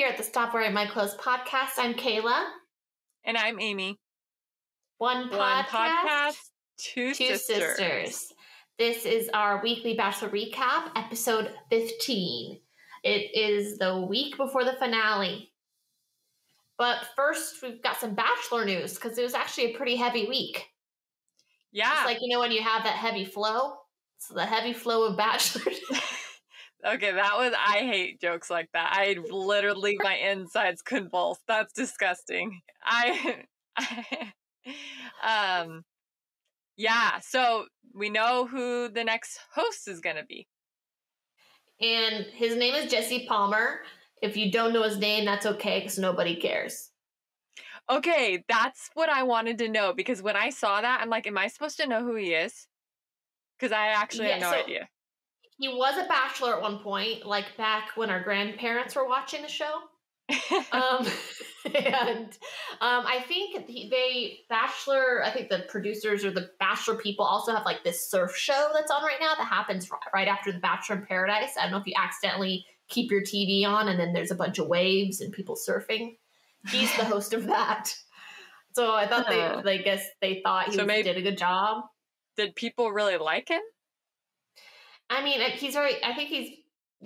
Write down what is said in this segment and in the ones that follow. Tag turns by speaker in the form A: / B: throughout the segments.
A: here at the Stop Wearing My Clothes podcast. I'm Kayla.
B: And I'm Amy.
A: One podcast, two sisters. This is our weekly Bachelor recap, episode 15. It is the week before the finale. But first, we've got some Bachelor news, because it was actually a pretty heavy week.
B: Yeah.
A: It's like, when you have that heavy flow. So the heavy flow of Bachelor.
B: Okay, I hate jokes like that. I literally, my insides convulse. That's disgusting. Yeah, so we know who the next host is going to be.
A: And his name is Jesse Palmer. If you don't know his name, that's okay, because nobody cares.
B: Okay, that's what I wanted to know, because when I saw that, I'm like, am I supposed to know who he is? Because I actually have no idea. He
A: was a bachelor at one point, like back when our grandparents were watching the show. I think I think the producers or the Bachelor people also have like this surf show that's on right now that happens right after the Bachelor in Paradise. I don't know if you accidentally keep your TV on and then there's a bunch of waves and people surfing. He's the host of that. So I thought they thought he did a good job.
B: Did people really like him?
A: I mean, I think he's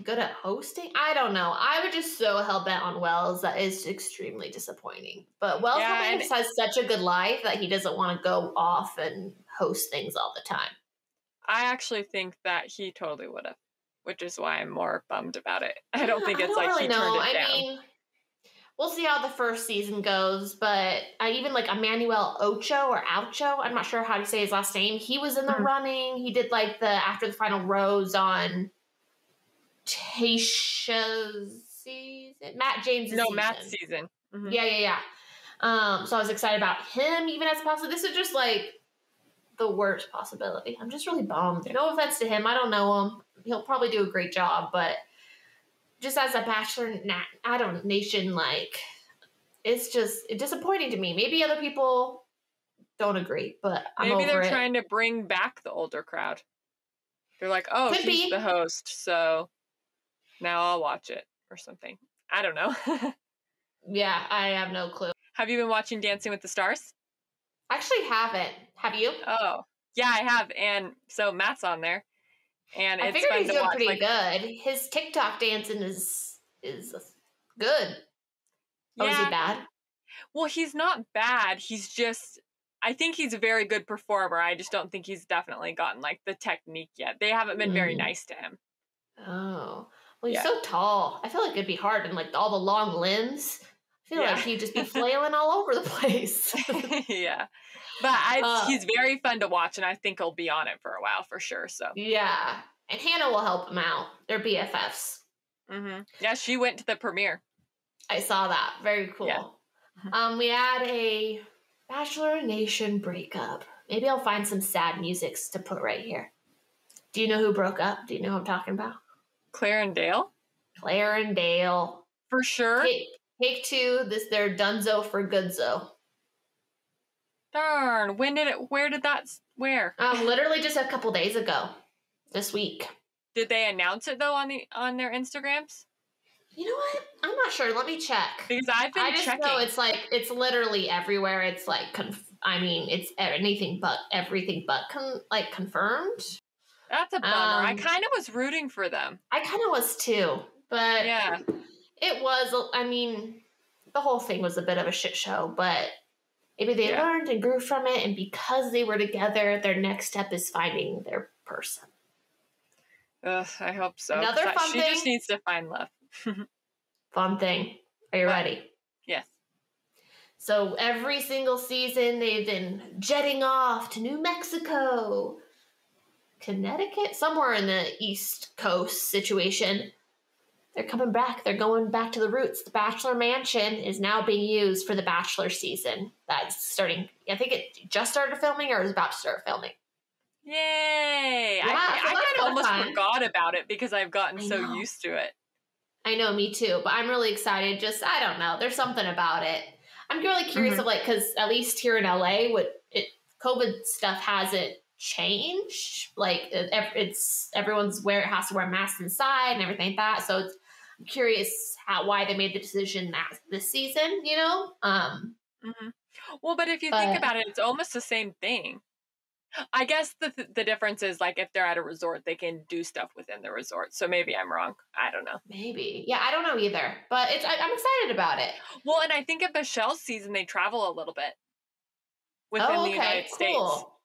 A: good at hosting. I don't know. I would just so hell-bent on Wells. That is extremely disappointing. But Wells has such a good life that he doesn't want to go off and host things all the time.
B: I actually think that he totally would have, which is why I'm more bummed about it. I don't think it's like he turned it down. I mean,
A: we'll see how the first season goes, but even like Emmanuel Ocho, I'm not sure how to say his last name. He was in the running. He did like after the final rose on Tayshia's season. Matt's
B: season. Mm-hmm.
A: Yeah. So I was excited about him even as a possibility. This is just like the worst possibility. I'm just really bummed. Yeah. No offense to him. I don't know him. He'll probably do a great job, but just as a Bachelor nation, like, it's disappointing to me. Maybe other people don't agree, but
B: maybe they're trying to bring back the older crowd. They're like, oh, he's the host, so now I'll watch it or something. I don't know.
A: Yeah, I have no clue.
B: Have you been watching Dancing with the Stars?
A: I actually haven't. Have you?
B: Oh, yeah, I have. And so Matt's on there. And
A: I figured he's doing pretty good. His TikTok dancing is good. Yeah. Or is he bad?
B: Well, he's not bad. He's just, I think he's a very good performer. I just don't think he's definitely gotten like the technique yet. They haven't been very nice to him.
A: Oh. Well, he's so tall. I feel like it'd be hard, and like all the long limbs. I feel like he'd just be flailing all over the place.
B: Yeah. But he's very fun to watch, and I think he'll be on it for a while for sure. So
A: yeah. And Hannah will help him out. They're BFFs.
B: Mm-hmm. Yeah, she went to the premiere.
A: I saw that. Very cool. Yeah. We had a Bachelor Nation breakup. Maybe I'll find some sad musics to put right here. Do you know who broke up? Do you know who I'm talking about?
B: Claire and Dale?
A: Claire and Dale.
B: For sure.
A: Take two. They're donezo for goodzo.
B: Darn. Where?
A: Literally just a couple days ago. This week.
B: Did they announce it though on their Instagrams?
A: You know what? I'm not sure. Let me check.
B: Because I've been checking.
A: I just know it's literally everywhere. It's like it's everything but confirmed.
B: That's a bummer. I kind of was rooting for them.
A: I kind of was too, but
B: yeah,
A: it was. I mean, the whole thing was a bit of a shit show, but maybe they learned and grew from it, and because they were together, their next step is finding their person.
B: Ugh, I hope so.
A: Another fun thing.
B: She just needs to find love.
A: Fun thing. Are you ready?
B: Yes.
A: So every single season, they've been jetting off to New Mexico, Connecticut, somewhere in the East Coast situation. They're coming back. They're going back to the roots. The Bachelor Mansion is now being used for the Bachelor season. That's starting. I think it just started filming or is about to start filming.
B: Yay!
A: Yeah,
B: I kind of almost forgot about it because I've gotten so used to it.
A: I know, me too. But I'm really excited. Just, I don't know. There's something about it. I'm really curious of because at least here in LA, COVID stuff hasn't changed. Like it's everyone's has to wear masks inside and everything like that. So curious why they made the decision this season, you know?
B: Mm-hmm. Well, but if you think
A: But
B: about it, it's almost the same thing. I guess the difference is, like, if they're at a resort, they can do stuff within the resort. So maybe I'm wrong. I don't know.
A: maybe. Yeah, I don't know either. But I'm excited about it.
B: Well, and I think at Michelle's season, they travel a little bit within the United States.
A: Cool.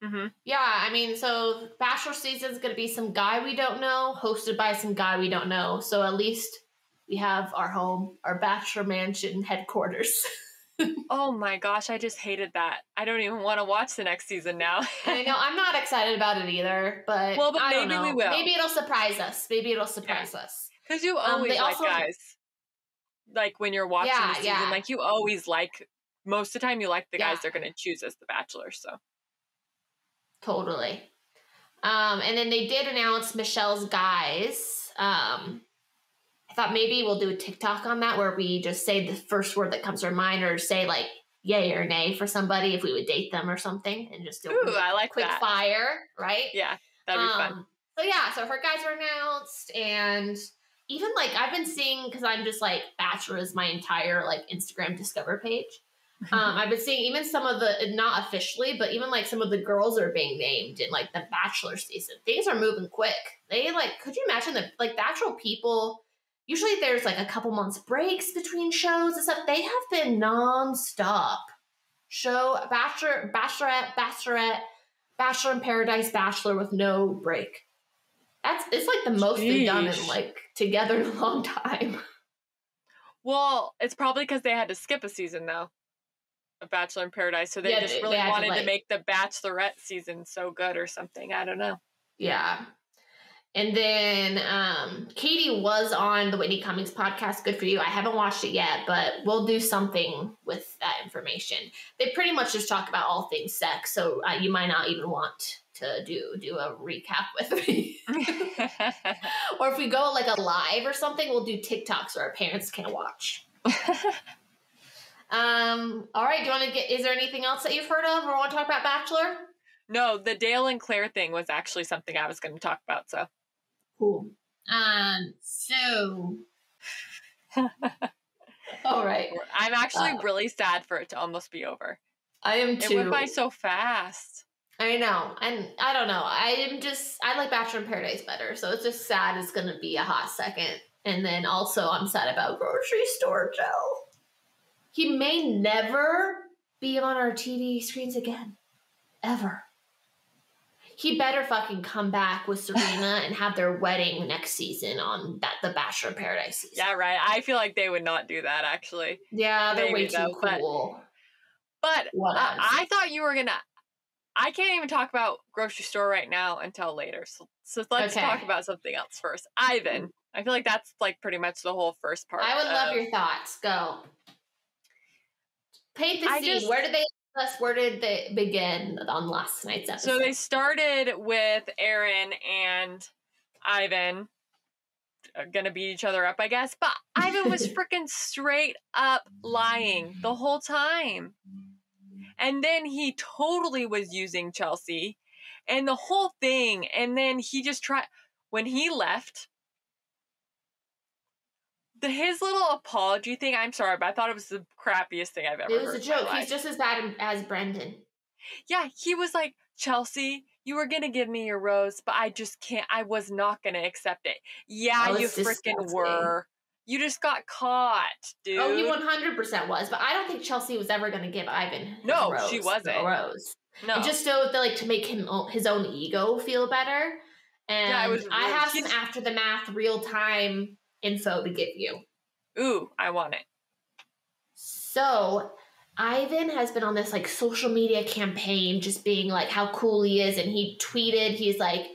B: Mm-hmm.
A: Yeah, I mean, so Bachelor season is going to be some guy we don't know, hosted by some guy we don't know. So at least we have our home, our Bachelor mansion headquarters.
B: Oh my gosh, I just hated that. I don't even want to watch the next season now.
A: I know, I'm not excited about it either, but,
B: well, but
A: I don't
B: maybe
A: know.
B: we will.
A: Maybe it'll surprise us. Us.
B: Because you always like
A: also,
B: guys. Like when you're watching the season, like you always like, most of the time you like the guys they're going to choose as the Bachelor, so.
A: Totally. And then they did announce Michelle's guys. I thought maybe we'll do a TikTok on that where we just say the first word that comes to our mind, or say like yay or nay for somebody if we would date them or something, and just do
B: I like
A: quick
B: that.
A: fire, right?
B: Yeah, that'd be fun.
A: So yeah, so her guys are announced, and even like I've been seeing, because I'm just like Bachelor is my entire like Instagram discover page. I've been seeing even some of the, not officially, but even like some of the girls are being named in like the Bachelor season. Things are moving quick. They like, could you imagine that like the actual people, usually there's like a couple months breaks between shows and stuff. They have been nonstop. Show Bachelor, Bachelorette, Bachelorette, Bachelor in Paradise, Bachelor with no break. It's like the most they've done in like together in a long time.
B: Well, it's probably because they had to skip a season though. A Bachelor in Paradise, so they just really wanted to make the Bachelorette season so good or something. I don't know.
A: Yeah. And then Katie was on the Whitney Cummings podcast. Good for you. I haven't watched it yet, but we'll do something with that information. They pretty much just talk about all things sex, so you might not even want to do a recap with me. Or if we go like a live or something, we'll do TikToks so our parents can watch. All right, is there anything else that you've heard of or want to talk about Bachelor?
B: No, the Dale and Claire thing was actually something I was going to talk about, so.
A: Cool. All right.
B: I'm actually really sad for it to almost be over.
A: I am too.
B: It went by so fast.
A: I know. And I don't know. I like Bachelor in Paradise better, so it's just sad it's going to be a hot second. And then also I'm sad about Grocery Store Joe. He may never be on our TV screens again. Ever. He better fucking come back with Serena and have their wedding next season on the Bachelor in Paradise season.
B: Yeah, right. I feel like they would not do that, actually.
A: Yeah, they're way too cool.
B: But I thought you were going to... I can't even talk about Grocery Store right now until later. So let's talk about something else first. Ivan. I feel like that's like pretty much the whole first part.
A: I would love your thoughts. Go. Paint the scene. Where did they begin on last night's episode?
B: So they started with Aaron and Ivan gonna beat each other up, I guess. But Ivan was freaking straight up lying the whole time. And then he totally was using Chelsea and the whole thing. And then he just when he left, his little apology thing, I'm sorry, but I thought it was the crappiest thing I've ever heard.
A: It was a joke. He's just as bad as Brendan.
B: Yeah, he was like, Chelsea, you were going to give me your rose, but I just can't. I was not going to accept it. Yeah, you freaking were. You just got caught, dude.
A: Oh, he 100% was, but I don't think Chelsea was ever going to give Ivan
B: a rose. She wasn't.
A: A rose.
B: No.
A: And just so that, like, to make his own ego feel better. And yeah, I have some after the math real time info to give you.
B: Ooh, I want it.
A: So Ivan has been on this like social media campaign just being like how cool he is, and he tweeted, he's like,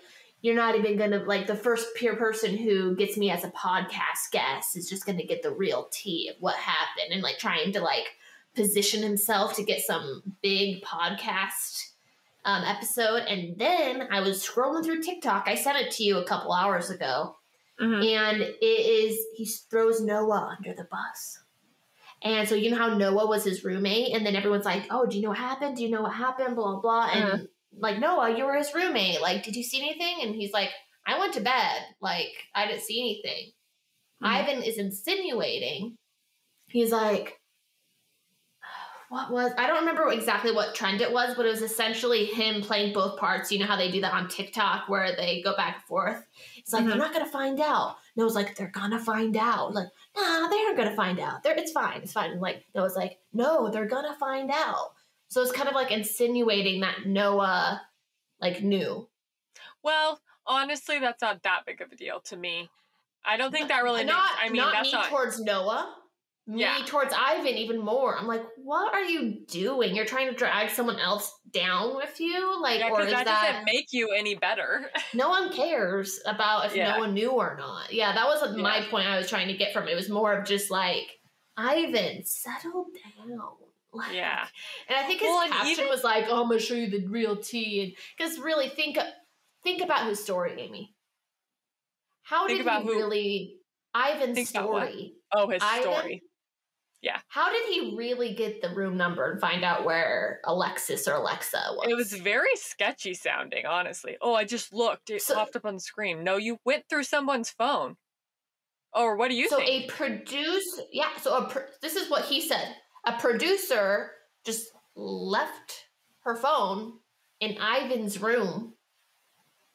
A: you're not even gonna, like, the first peer person who gets me as a podcast guest is just gonna get the real tea of what happened, and like trying to like position himself to get some big podcast episode. And then I was scrolling through TikTok. I sent it to you a couple hours ago. Mm-hmm. And he throws Noah under the bus. And so you know how Noah was his roommate, and then everyone's like, oh, do you know what happened? Do you know what happened? Blah, blah. And like, Noah, you were his roommate. Like, did you see anything? And he's like, I went to bed. Like, I didn't see anything. Ivan is insinuating, he's like, I don't remember exactly what trend it was, but it was essentially him playing both parts. You know how they do that on TikTok where they go back and forth? It's like, they're not going to find out. Noah's like, they're going to find out. Like, nah, they aren't going to find out. It's fine. It's fine. And like, Noah's like, no, they're going to find out. So it's kind of like insinuating that Noah, like, knew.
B: Well, honestly, that's not that big of a deal to me. I don't think that really
A: not,
B: makes, I mean,
A: not
B: that's
A: me
B: not
A: towards Noah. Me towards Ivan even more. I'm like, what are you doing? You're trying to drag someone else down with you? Like,
B: yeah,
A: or is
B: that doesn't make you any better.
A: No one cares about if Noah knew or not. Yeah, that wasn't my point I was trying to get from it. It was more of just like, Ivan, settle down. Like,
B: yeah.
A: And I think his caption was like, oh, I'm going to show you the real tea. Because really, think about his story, Amy. How did he really... Ivan's story.
B: Oh, his story. Yeah.
A: How did he really get the room number and find out where Alexis or Alexa was?
B: It was very sketchy sounding, honestly. Oh, I just looked. It popped up on the screen. No, you went through someone's phone. Or what do you think?
A: This is what he said. A producer just left her phone in Ivan's room,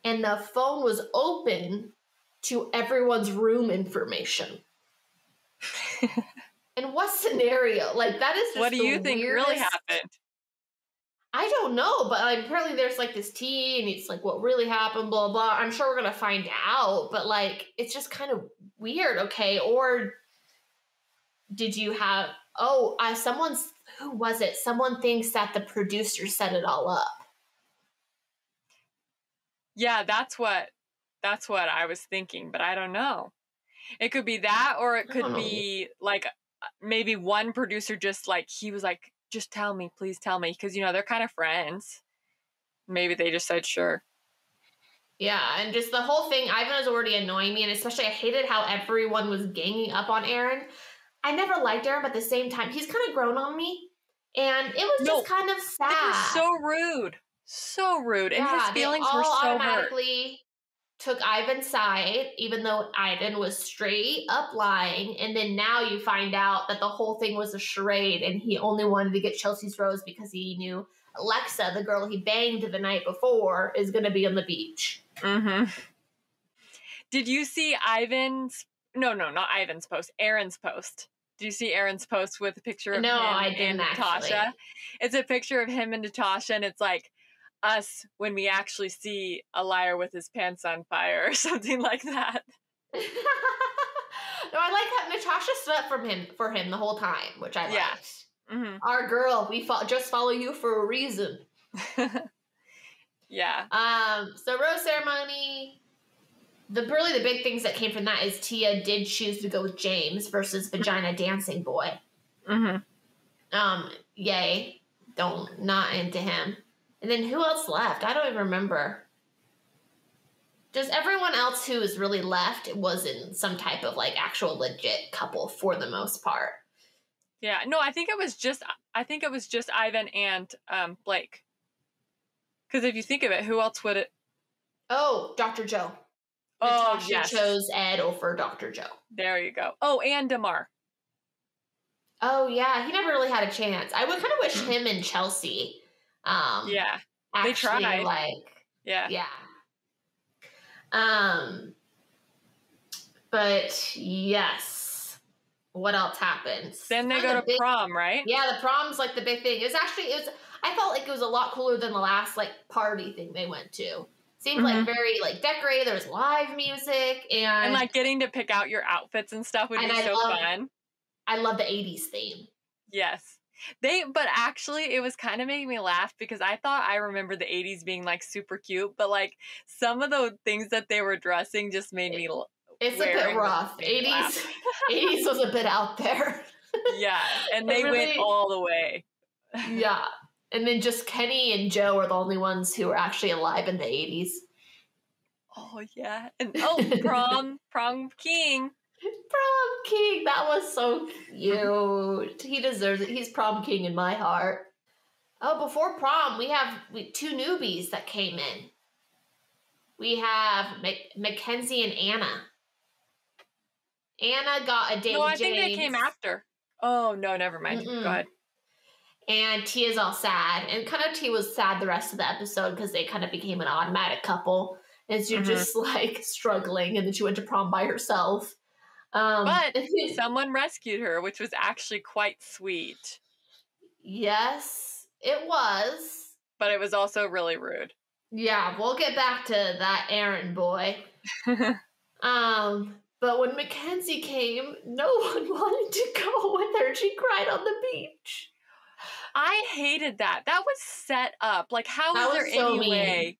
A: and the phone was open to everyone's room information. In what scenario? Like, that is just
B: what do you think really happened?
A: I don't know, but like, apparently there's like this tea and it's like what really happened, blah, blah. I'm sure we're going to find out, but like, it's just kind of weird. Okay. Or did you have, who was it? Someone thinks that the producer set it all up.
B: Yeah, that's what I was thinking, but I don't know. It could be that, or it could be like maybe one producer just like, he was like, just tell me, please tell me. Because, they're kind of friends. Maybe they just said, sure.
A: Yeah, and just the whole thing, Ivan was already annoying me. And especially I hated how everyone was ganging up on Aaron. I never liked Aaron, but at the same time, he's kind of grown on me. And it was just kind of sad.
B: It was so rude. So rude. And his feelings were so
A: automatically took Ivan's side, even though Ivan was straight up lying. And then now you find out that the whole thing was a charade and he only wanted to get Chelsea's rose because he knew Alexa, the girl he banged the night before, is going to be on the beach.
B: Mm-hmm. Did you see Aaron's post? Did you see Aaron's post with a picture of him and Natasha? Actually. It's a picture of him and Natasha, and it's like, us when we actually see a liar with his pants on fire or something like that.
A: No, I like how Natasha stood up for him the whole time, which I liked. Mm-hmm. Our girl, we just follow you for a reason.
B: Yeah.
A: So rose ceremony. The big things that came from that is Tia did choose to go with James versus Vagina Dancing Boy. Mm-hmm. Yay. Not into him. And then who else left? I don't even remember. Just everyone else who was really left was in some type of like actual legit couple for the most part.
B: Yeah, no, I think it was just Ivan and Blake. Because if you think of it, who else would it?
A: Oh, Dr. Joe. Natasha chose Ed over Dr. Joe.
B: There you go. Oh, and Damar.
A: Oh yeah, he never really had a chance. I would kind of wish him and Chelsea.
B: They tried.
A: But yes, what else happens?
B: Then they go to prom, right?
A: Yeah, the prom's like the big thing. I felt like it was a lot cooler than the last like party thing they went to. Seemed like very like decorated. There was live music and
B: like getting to pick out your outfits and stuff would be so fun.
A: I love the 80s theme.
B: Yes. But actually it was kind of making me laugh because I thought I remember the 80s being like super cute, but like some of the things that they were dressing just made me
A: it's a bit rough. 80s was a bit out there.
B: Yeah, and they went all the way.
A: Yeah. And then just Kenny and Joe are the only ones who were actually alive in the 80s.
B: Oh yeah. And Prom King.
A: Prom King, that was so cute. He deserves it. He's Prom King in my heart. Oh, before prom, we have two newbies that came in. We have Mackenzie and Anna. Anna got a date
B: No,
A: with
B: I think they came
A: James.
B: after. Oh, no, never mind.
A: Mm-mm.
B: Go ahead.
A: And Tia's all sad. And kind of Tia was sad the rest of the episode because they kind of became an automatic couple. And so you're just like struggling. And then she went to prom by herself.
B: But someone rescued her, which was actually quite sweet.
A: Yes, it was.
B: But it was also really rude.
A: Yeah, we'll get back to that Aaron boy. But when Mackenzie came, no one wanted to go with her. She cried on the beach.
B: I hated that. That was set up. Like, how
A: That
B: is there
A: was so
B: any
A: mean.
B: way?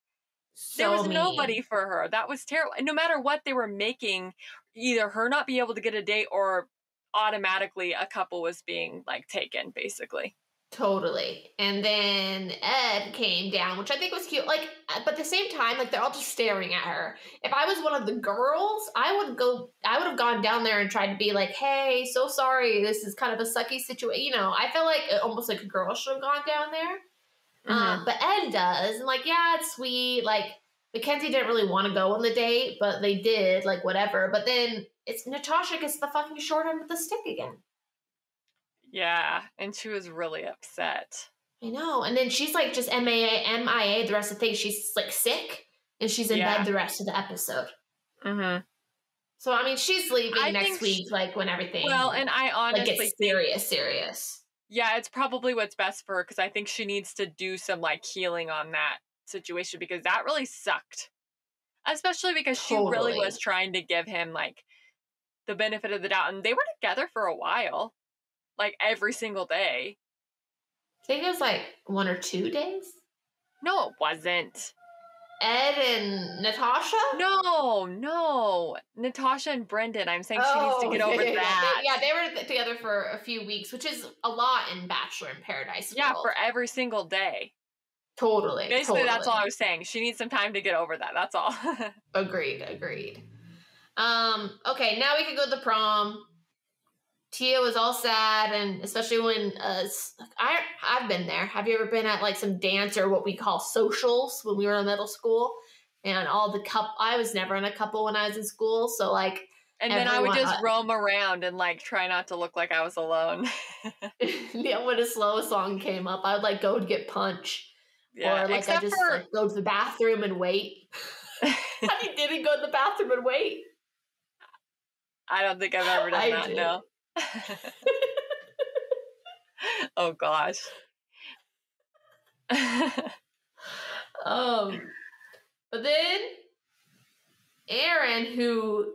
A: So
B: There was
A: mean.
B: nobody for her. That was terrible. And no matter what they were making, either her not be able to get a date or automatically a couple was being like taken, basically.
A: Totally. And then Ed came down, which I think was cute. Like, but at the same time, like they're all just staring at her. If I was one of the girls, I would have gone down there and tried to be like, hey, so sorry, this is kind of a sucky situation. You know, I feel like almost like a girl should have gone down there. But Ed does. And like, yeah, it's sweet. Like, Mackenzie didn't really want to go on the date, but they did, like, whatever. But then it's Natasha gets the fucking short end of the stick again.
B: Yeah, and she was really upset.
A: I know. And then she's like just MIA the rest of the thing. She's like sick and she's in bed the rest of the episode. So, I mean, she's leaving next week, like when everything.
B: Well, and I honestly
A: like, it's serious.
B: Yeah, it's probably what's best for her because I think she needs to do some like healing on that situation because that really sucked. Especially because she really was trying to give him like the benefit of the doubt. And they were together for a while. Like every single day.
A: I think it was like 1 or 2 days.
B: No, it wasn't.
A: Ed and Natasha?
B: No. Natasha and Brendan. I'm saying she needs to get over that.
A: They were together for a few weeks, which is a lot in Bachelor in Paradise.
B: Yeah, for every single day.
A: Totally.
B: Basically, that's all I was saying. She needs some time to get over that. That's all.
A: Agreed. Okay, now we can go to the prom. Tia was all sad, and especially when I've been there. Have you ever been at like some dance or what we call socials when we were in middle school? And all the I was never in a couple when I was in school, so like.
B: And then I would just roam around and like try not to look like I was alone.
A: Yeah, when a slow song came up, I would like go to get punch, or like I just like, go to the bathroom and wait. You didn't go to the bathroom and wait?
B: I don't think I've ever done that. No. Oh gosh.
A: But then Aaron, who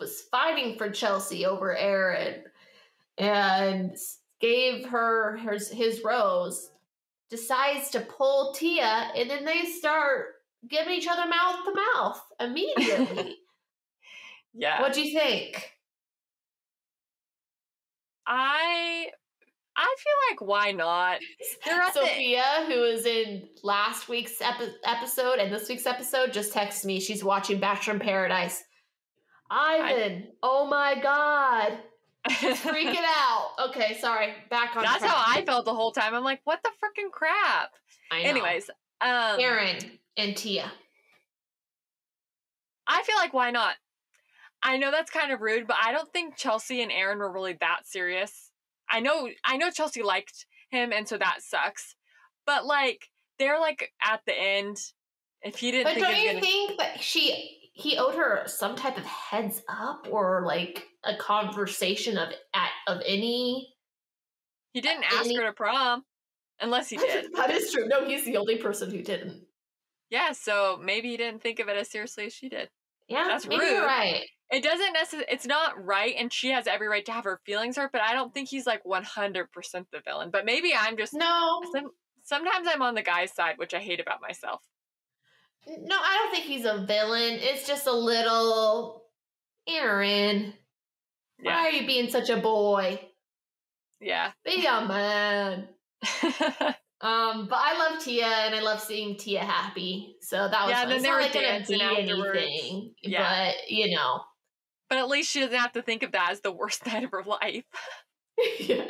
A: was fighting for Chelsea over Aaron and gave her his rose, decides to pull Tia, and then they start giving each other mouth to mouth immediately.
B: Yeah.
A: What do you think?
B: I feel like why not?
A: Sophia, who is in last week's episode and this week's episode, just texted me. She's watching Bachelor in Paradise. Ivan, oh my God. She's freaking out. Okay, sorry. Back on track.
B: That's how I felt the whole time. I'm like, what the freaking crap?
A: I know.
B: Anyways.
A: Aaron and Tia.
B: I feel like why not? I know that's kind of rude, but I don't think Chelsea and Aaron were really that serious. I know Chelsea liked him, and so that sucks. But like, they're like at the end. If he didn't,
A: but don't you think that he owed her some type of heads up or like a conversation of any?
B: He didn't ask her to prom, unless he did.
A: That is true. No, he's the only person who didn't.
B: Yeah, so maybe he didn't think of it as seriously as she did.
A: Yeah,
B: that's
A: maybe
B: rude.
A: You're right.
B: It doesn't necessarily. It's not right, and she has every right to have her feelings hurt. But I don't think he's like 100% the villain. But maybe I'm just Sometimes I'm on the guy's side, which I hate about myself.
A: No, I don't think he's a villain. It's just a little Aaron. Yeah. Why are you being such a boy?
B: Yeah,
A: be a man. But I love Tia, and I love seeing Tia happy. So that was fun.
B: Then
A: it's
B: they
A: not
B: were
A: like
B: dancing
A: anything. Yeah. But you know.
B: But at least she doesn't have to think of that as the worst night of her life.
A: Yeah.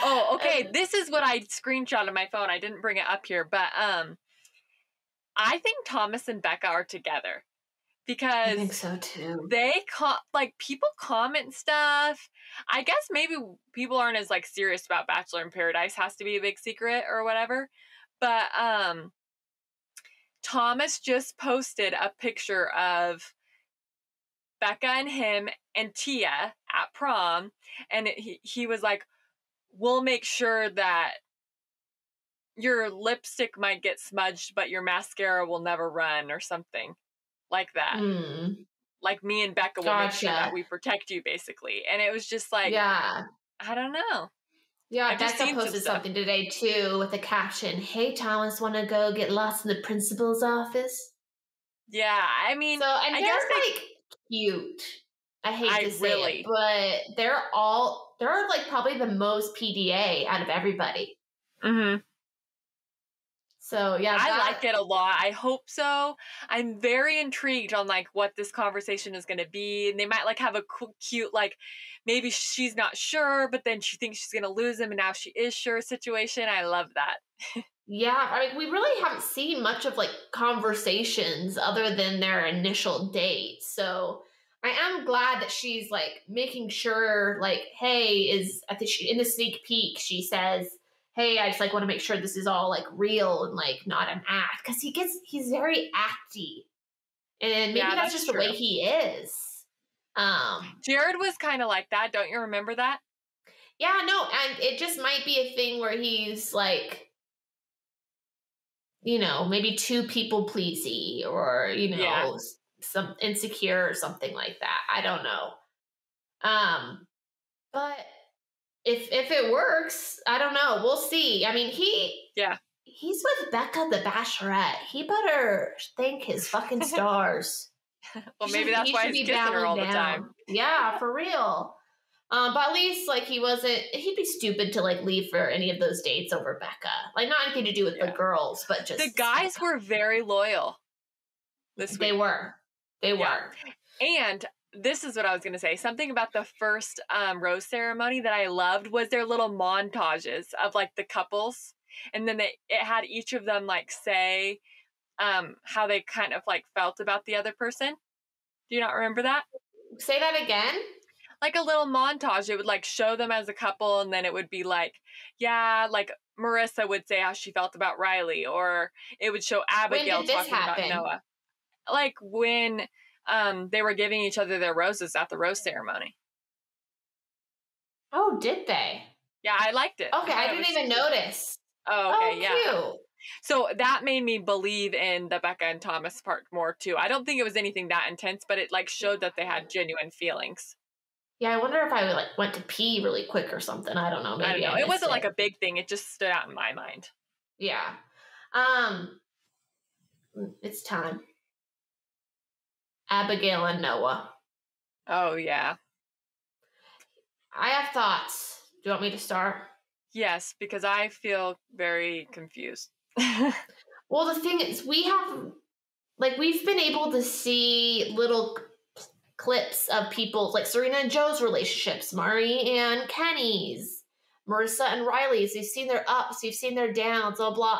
B: Oh, okay. This is what I screenshot on my phone. I didn't bring it up here, but I think Thomas and Becca are together because
A: I think so too.
B: People comment stuff. I guess maybe people aren't as like serious about Bachelor in Paradise, has to be a big secret or whatever. But Thomas just posted a picture of Becca and him and Tia at prom, and he was like, we'll make sure that your lipstick might get smudged, but your mascara will never run, or something like that. Like, me and Becca will make sure that we protect you, basically. And it was just like,
A: yeah,
B: I don't know.
A: Yeah, Becca posted something today too with the caption, "Hey Thomas, want to go get lost in the principal's office?"
B: Yeah, I mean,
A: so and
B: I
A: they're
B: guess
A: like cute. I hate to say it, but they're like probably the most PDA out of everybody.
B: Mm-hmm.
A: So yeah,
B: I like it a lot. I hope so. I'm very intrigued on like what this conversation is going to be, and they might like have a cute like maybe she's not sure, but then she thinks she's going to lose him, and now she is sure situation. I love that.
A: Yeah, I mean, we really haven't seen much of like conversations other than their initial date. So I am glad that she's like making sure, like, hey, I think in the sneak peek she says, hey, I just like want to make sure this is all like real and like not an act, because he's very acty, and maybe that's just the way he is.
B: Jared was kind of like that. Don't you remember that?
A: Yeah, no, and it just might be a thing where he's like, you know, maybe too people pleasy, or you know, some insecure or something like that. I don't know. But if it works, I don't know. We'll see. I mean, he's with Becca the Bachelorette. He better thank his fucking stars.
B: Well, maybe that's why he's kissing her all the time.
A: Yeah, for real. But at least like he'd be stupid to like leave for any of those dates over Becca. Like, not anything to do with the girls, but just
B: the guys
A: Becca.
B: were very loyal this week.
A: They were.
B: And this is what I was going to say. Something about the first rose ceremony that I loved was their little montages of like the couples. And then it had each of them like say how they kind of like felt about the other person. Do you not remember that?
A: Say that again?
B: Like a little montage. It would like show them as a couple, and then it would be like, yeah, like Marissa would say how she felt about Riley, or it would show Abigail talking about Noah. Like when they were giving each other their roses at the rose ceremony.
A: Oh, did they?
B: Yeah, I liked it.
A: Okay, I didn't even notice.
B: Oh, okay, yeah.
A: Cute.
B: So that made me believe in the Becca and Thomas part more too. I don't think it was anything that intense, but it like showed that they had genuine feelings.
A: Yeah, I wonder if I like went to pee really quick or something. I don't know. Maybe
B: I don't know. It wasn't like a big thing. It just stood out in my mind.
A: Yeah. It's time. Abigail and Noah.
B: Oh, yeah.
A: I have thoughts. Do you want me to start?
B: Yes, because I feel very confused.
A: Well, the thing is, we've been able to see little clips of people like Serena and Joe's relationships, Mari and Kenny's, Marissa and Riley's. You've seen their ups, you've seen their downs, blah, blah.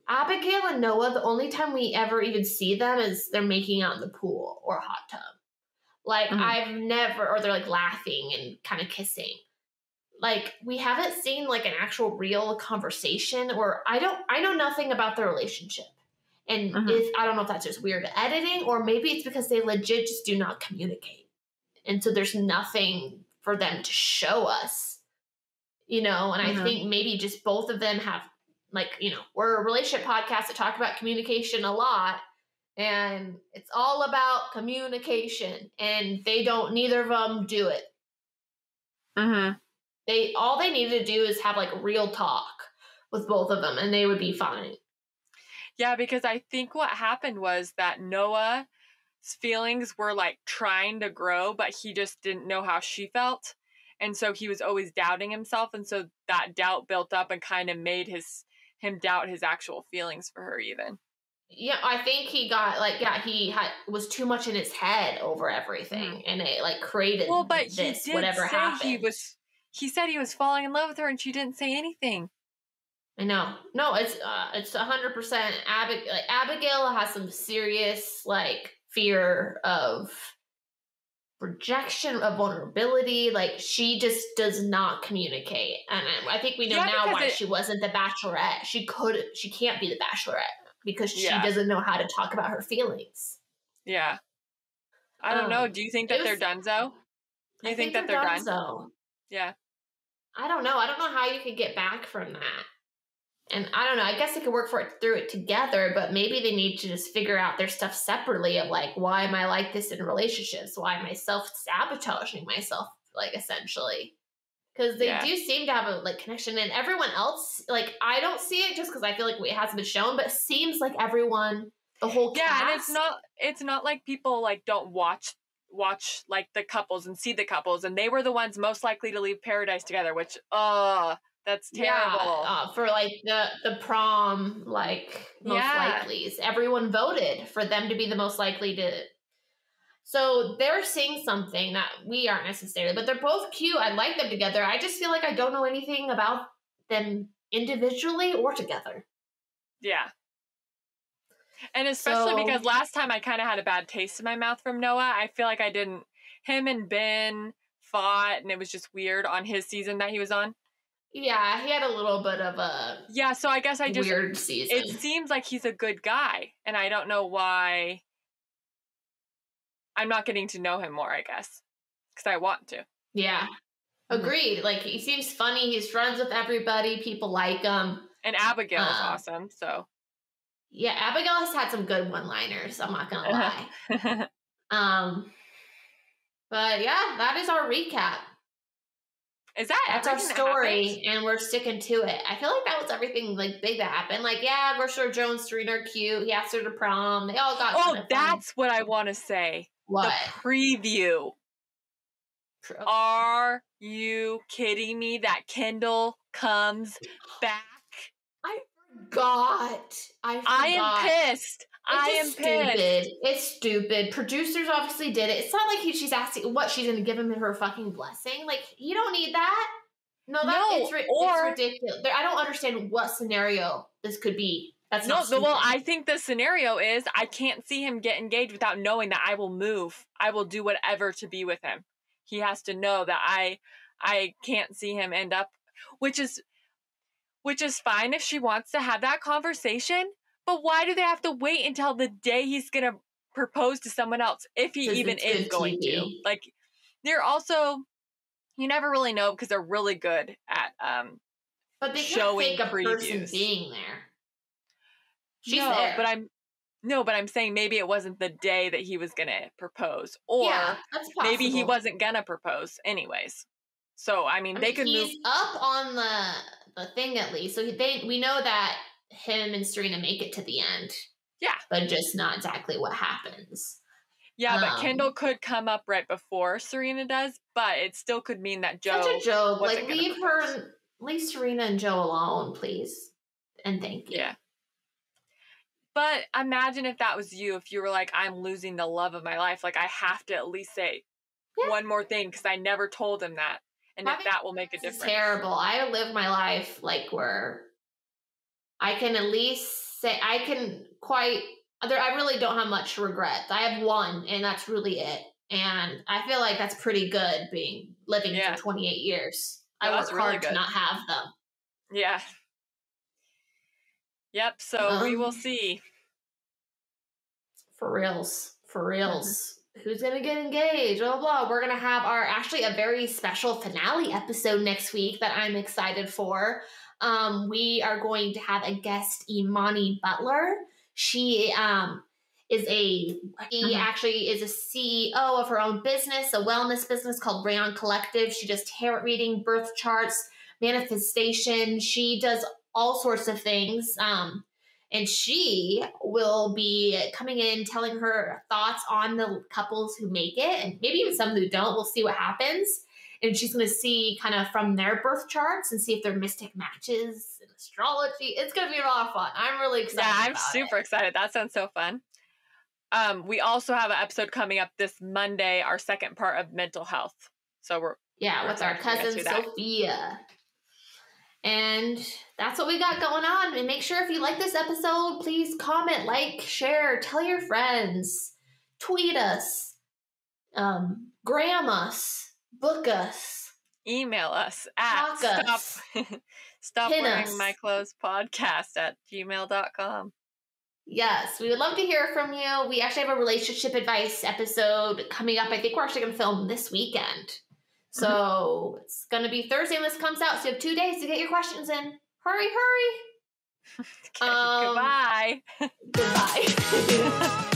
A: Abigail and Noah, the only time we ever even see them is they're making out in the pool or hot tub. Like, I've never, or they're like laughing and kind of kissing. Like, we haven't seen like an actual real conversation, or I know nothing about their relationship. And I don't know if that's just weird editing, or maybe it's because they legit just do not communicate. And so there's nothing for them to show us, you know? And I think maybe just both of them have, like, you know, we're a relationship podcast that talk about communication a lot, and it's all about communication, and neither of them do it. All they need to do is have like real talk with both of them, and they would be fine.
B: Yeah, because I think what happened was that Noah's feelings were like trying to grow, but he just didn't know how she felt. And so he was always doubting himself. And so that doubt built up and kind of made him doubt his actual feelings for her even. Yeah,
A: I think he got was too much in his head over everything, and it like created whatever happened.
B: He said he was falling in love with her, and she didn't say anything.
A: I know. No, it's 100%. Abigail has some serious like fear of rejection, of vulnerability. Like, she just does not communicate. And I think we know now why she wasn't the Bachelorette. She can't be the Bachelorette because she doesn't know how to talk about her feelings.
B: Yeah. I don't know. Do you think that they're donezo? Do you think that they're done? Yeah.
A: I don't know. I don't know how you could get back from that. And I don't know. I guess they could work through it together, but maybe they need to just figure out their stuff separately of like, why am I like this in relationships? Why am I self-sabotaging myself, like, essentially? Because they do seem to have a like connection, and everyone else, like, I don't see it just because I feel like it hasn't been shown, but it seems like everyone, the whole cast.
B: And it's not like people like don't watch like the couples and see the couples, and they were the ones most likely to leave paradise together, which that's terrible.
A: For like the prom, like, most likelies, everyone voted for them to be the most likely to. So they're seeing something that we aren't necessarily, but they're both cute. I like them together. I just feel like I don't know anything about them individually or together.
B: Yeah. And especially because last time I kind of had a bad taste in my mouth from Noah. I feel like him and Ben fought, and it was just weird on his season that he was on.
A: Yeah, he had a little bit of a
B: so I guess
A: weird season.
B: It seems like he's a good guy, and I don't know why I'm not getting to know him more, I guess, because I want to.
A: Yeah. Agreed. Like, he seems funny. He's friends with everybody. People like him.
B: And Abigail is awesome, so.
A: Yeah, Abigail has had some good one-liners, I'm not gonna lie. But yeah, that is our recap. That's our story, and we're sticking to it. I feel like that was everything like big that happened. Like, yeah, Ursula Jones, Serena are cute. He asked her to prom. They all got.
B: Oh, that's what I want to say.
A: What?
B: The preview. Are you kidding me that Kendall comes back?
A: I forgot.
B: I am pissed. I am pissed.
A: It's stupid. Producers obviously did it. It's not like she's asking what she's going to give him her fucking blessing. Like, you don't need that. It's ridiculous. I don't understand what scenario this could be. That's not stupid.
B: Well, I think the scenario is I can't see him get engaged without knowing that I will move. I will do whatever to be with him. He has to know that I can't see him end up, which is fine if she wants to have that conversation. But why do they have to wait until the day he's going to propose to someone else, if he even is going to? Like, they're also, you never really know because they're really good at
A: but they
B: showing
A: can't fake a
B: previews.
A: Person being there. She's there.
B: But I'm saying maybe it wasn't the day that he was going to propose. Or maybe he wasn't going to propose anyways. So, I mean, they could move.
A: He's up on the thing at least. So we know that him and Serena make it to the end.
B: Yeah.
A: But just not exactly what happens.
B: Yeah, but Kendall could come up right before Serena does, but it still could mean that Joe.
A: Such a joke. Like, leave Serena and Joe alone, please. And thank you.
B: Yeah. But imagine if that was you, if you were like, I'm losing the love of my life. Like, I have to at least say one more thing because I never told him that. And if that will make a difference.
A: It's terrible. I live my life like where I can at least say I really don't have much regrets. I have one, and that's really it. And I feel like that's pretty good living for 28 years. I work hard to not have them.
B: Yeah. Yep. So we will see.
A: For reals. Who's going to get engaged? Blah, blah, blah. We're going to have a very special finale episode next week that I'm excited for. We are going to have a guest, Imani Butler. She actually is a CEO of her own business, a wellness business called Rayon Collective. She does tarot reading, birth charts, manifestation. She does all sorts of things. And she will be coming in, telling her thoughts on the couples who make it, and maybe even some who don't. We'll see what happens. And she's going to see kind of from their birth charts and see if they're mystic matches and astrology. It's going to be a lot of fun. I'm really excited.
B: Yeah, I'm super excited. That sounds so fun. We also have an episode coming up this Monday, our second part of mental health. So we're
A: with our cousin Sophia. And that's what we got going on. And make sure if you like this episode, please comment, like, share, tell your friends. tweet us, gram us, book us,
B: email us at
A: talk us,
B: stop
A: pin
B: wearing
A: us.
B: my clothes podcast at gmail.com.
A: Yes, we would love to hear from you. We actually have a relationship advice episode coming up. I think we're actually going to film this weekend. So it's going to be Thursday when this comes out. So you have 2 days to get your questions in. Hurry, hurry.
B: Okay, goodbye.
A: Goodbye.